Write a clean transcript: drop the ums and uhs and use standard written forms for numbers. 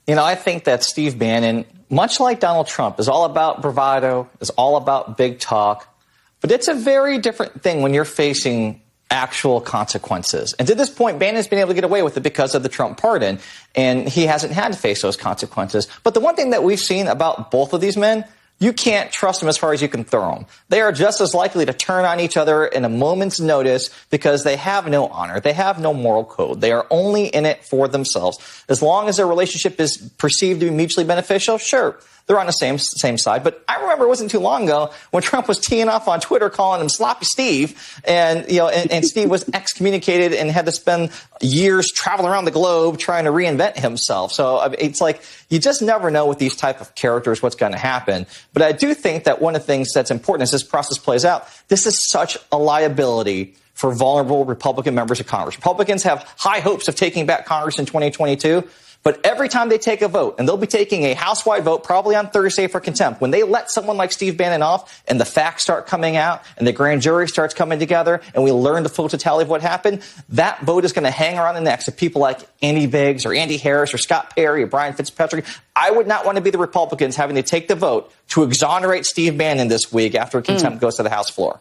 I think that Steve Bannon, much like Donald Trump, is all about bravado, is all about big talk. But it's a very different thing when you're facing actual consequences. And to this point, Bannon's been able to get away with it because of the Trump pardon, and he hasn't had to face those consequences. But the one thing that we've seen about both of these men, you can't trust them as far as you can throw them. They are just as likely to turn on each other in a moment's notice because they have no honor. They have no moral code. They are only in it for themselves. As long as their relationship is perceived to be mutually beneficial, sure, they're on the same side. But I remember it wasn't too long ago when Trump was teeing off on Twitter calling him Sloppy Steve, and Steve was excommunicated and had to spend years traveling around the globe trying to reinvent himself. So it's like you just never know with these type of characters what's going to happen. But I do think that one of the things that's important as this process plays out, this is such a liability for vulnerable Republican members of Congress. Republicans have high hopes of taking back Congress in 2022. But every time they take a vote, and they'll be taking a House-wide vote probably on Thursday for contempt, when they let someone like Steve Bannon off and the facts start coming out and the grand jury starts coming together and we learn the full totality of what happened, that vote is going to hang around the necks of people like Andy Biggs or Andy Harris or Scott Perry or Brian Fitzpatrick. I would not want to be the Republicans having to take the vote to exonerate Steve Bannon this week after contempt goes to the House floor.